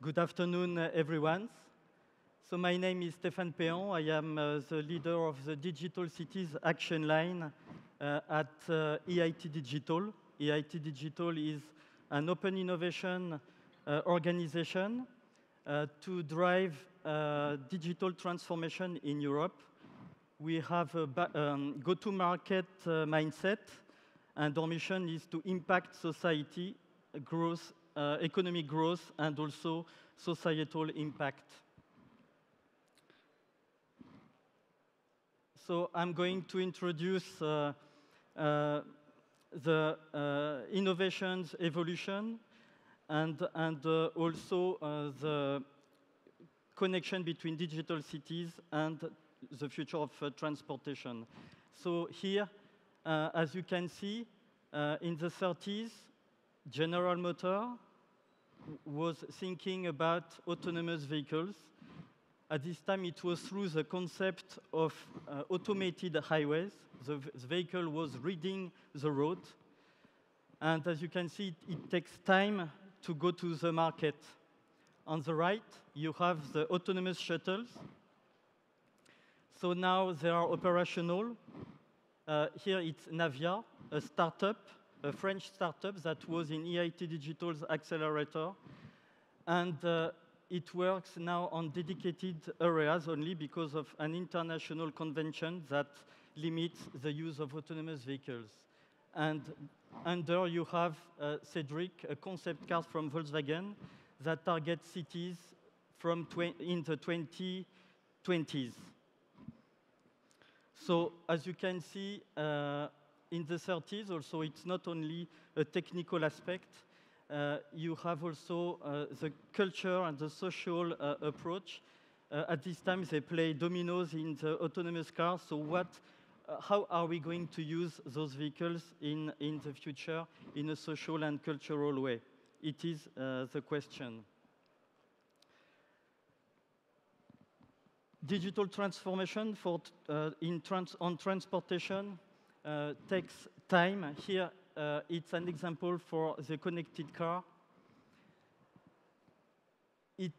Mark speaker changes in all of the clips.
Speaker 1: Good afternoon, everyone. So my name is Stéphane Péan. I am the leader of the Digital Cities Action Line at EIT Digital. EIT Digital is an open innovation organization to drive digital transformation in Europe. We have a go-to-market mindset, and our mission is to impact society, growth, economic growth, and also societal impact. So I'm going to introduce the innovations evolution and also the connection between digital cities and the future of transportation. So here, as you can see, in the 30s, General Motors was thinking about autonomous vehicles. At this time, it was through the concept of automated highways. The vehicle was reading the road. And as you can see, it takes time to go to the market. On the right, you have the autonomous shuttles. So now they are operational. Here it's Navia, a startup, a French startup that was in EIT Digital's accelerator. And it works now on dedicated areas only because of an international convention that limits the use of autonomous vehicles. And under you have Cedric, a concept car from Volkswagen that targets cities from in the 2020s. So as you can see, in the 30s also, it's not only a technical aspect. You have also the culture and the social approach. At this time, they play dominoes in the autonomous cars. So how are we going to use those vehicles in the future in a social and cultural way? It is the question. Digital transformation on transportation takes time. Here, it's an example for the connected car. It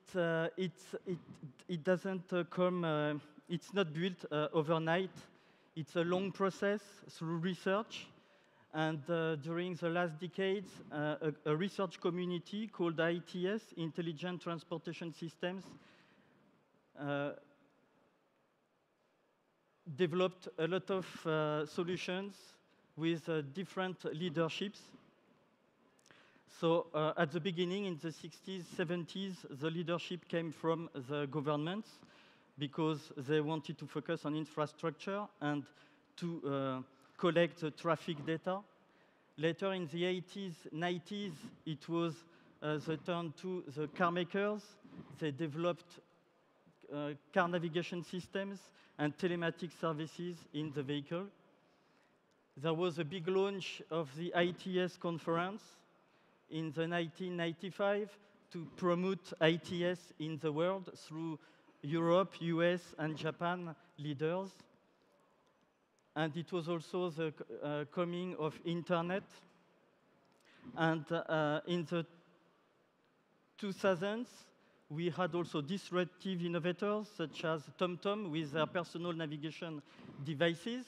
Speaker 1: doesn't come, it's not built overnight. It's a long process through research. And during the last decades, a research community called ITS, Intelligent Transportation Systems, developed a lot of solutions with different leaderships. So at the beginning, in the 60s, 70s, the leadership came from the governments because they wanted to focus on infrastructure and to collect the traffic data. Later in the 80s, 90s, it was the turn to the car makers. They developed car navigation systems and telematic services in the vehicle. There was a big launch of the ITS conference in the 1995 to promote ITS in the world through Europe, US, and Japan leaders. And it was also the coming of internet. And in the 2000s, we had also disruptive innovators such as TomTom with their personal navigation devices.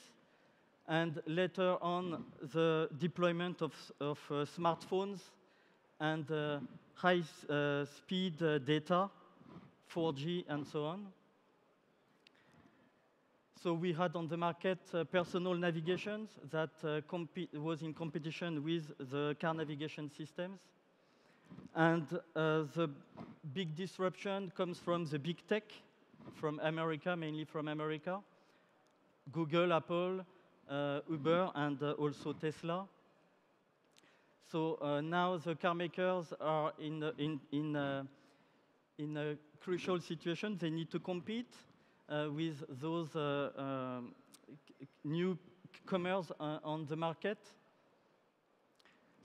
Speaker 1: And later on, the deployment of smartphones and high-speed data, 4G and so on. So we had on the market personal navigations that was in competition with the car navigation systems. And the big disruption comes from the big tech, from America, mainly from America. Google, Apple, Uber, and also Tesla. So now the car makers are in a crucial situation. They need to compete with those newcomers on the market.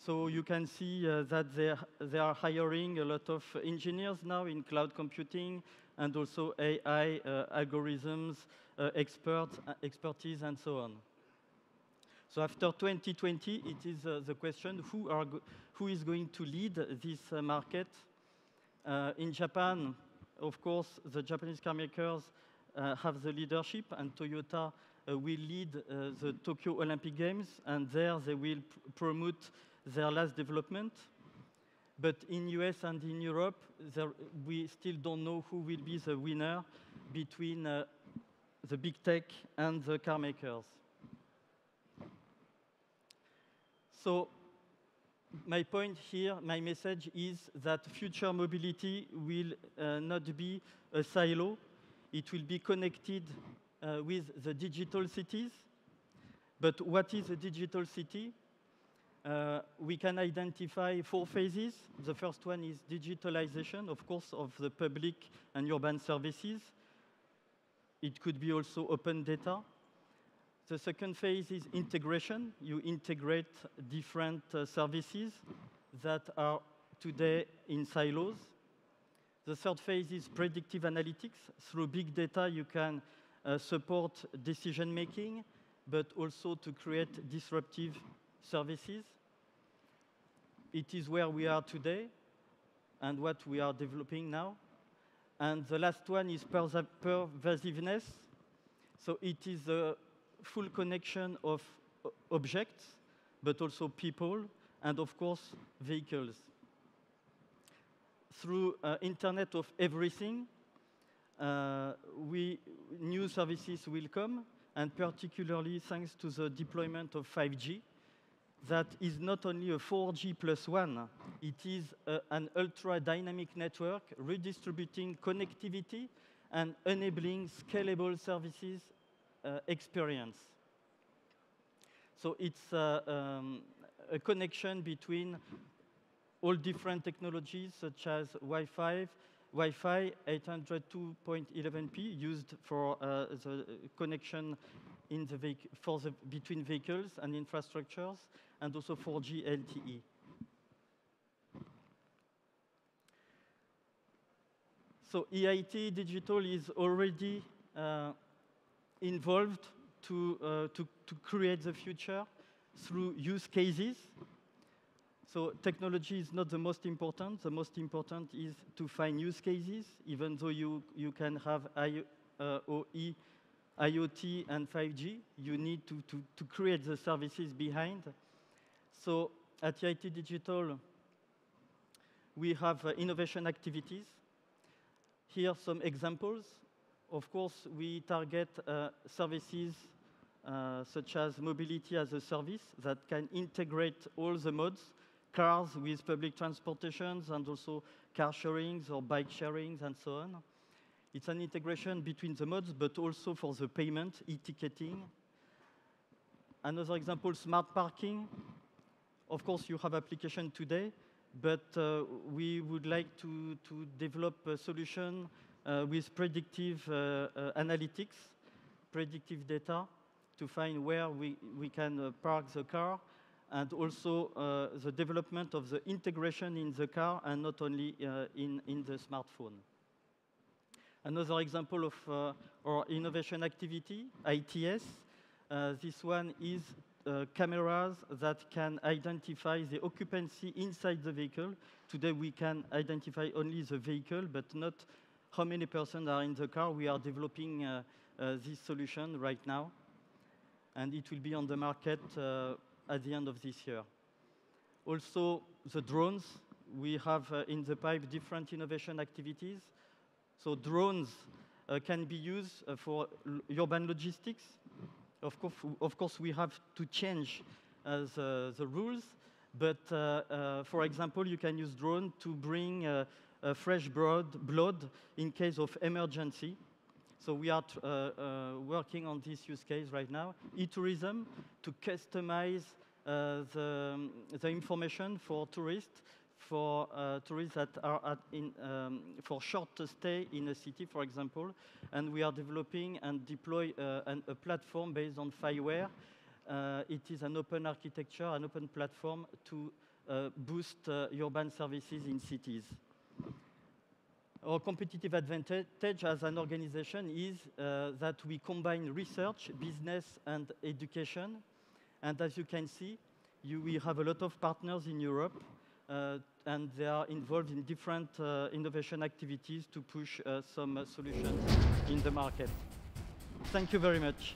Speaker 1: So you can see that they are hiring a lot of engineers now in cloud computing and also AI, algorithms, expertise, and so on. So after 2020, it is the question, who is going to lead this market? In Japan, of course, the Japanese car makers have the leadership, and Toyota will lead the Tokyo Olympic Games, and there they will promote their last development. But in US and in Europe, we still don't know who will be the winner between the big tech and the car makers. So my point here, my message is that future mobility will not be a silo. It will be connected with the digital cities. But what is a digital city? We can identify 4 phases. The first one is digitalization, of course, of the public and urban services. It could be also open data. The second phase is integration. You integrate different services that are today in silos. The third phase is predictive analytics. Through big data, you can support decision making, but also to create disruptive services. It is where we are today and what we are developing now. And the last one is pervasiveness. So it is a full connection of objects, but also people, and of course, vehicles. Through Internet of Everything, new services will come, and particularly thanks to the deployment of 5G, that is not only a 4G plus 1, it is an ultra-dynamic network redistributing connectivity and enabling scalable services experience. So it's a connection between all different technologies such as Wi-Fi 802.11p used for the connection in the between vehicles and infrastructures, and also 4G LTE. So EIT Digital is already involved to create the future through use cases. So technology is not the most important. The most important is to find use cases, even though you can have IoT and 5G, you need to create the services behind. So at EIT Digital, we have innovation activities. Here are some examples. Of course, we target services such as mobility as a service that can integrate all the modes, cars with public transportations and also car sharings or bike sharings and so on. It's an integration between the modes, but also for the payment, e-ticketing. Another example, smart parking. Of course, you have application today, but we would like to develop a solution with predictive analytics, predictive data, to find where we can park the car, and also the development of the integration in the car and not only in the smartphone. Another example of our innovation activity, ITS. This one is cameras that can identify the occupancy inside the vehicle. Today we can identify only the vehicle, but not how many persons are in the car. We are developing this solution right now, and it will be on the market at the end of this year. Also, the drones. We have in the pipe different innovation activities. So drones can be used for urban logistics. Of course, we have to change the rules, but for example, you can use drone to bring fresh blood in case of emergency. So we are working on this use case right now. E-tourism, to customize the information for tourists, that are for short stay in a city, for example. And we are developing and deploy a platform based on FiWare. It is an open architecture, an open platform to boost urban services in cities. Our competitive advantage as an organization is that we combine research, business, and education. And as you can see, we have a lot of partners in Europe. and they are involved in different innovation activities to push some solutions in the market. Thank you very much.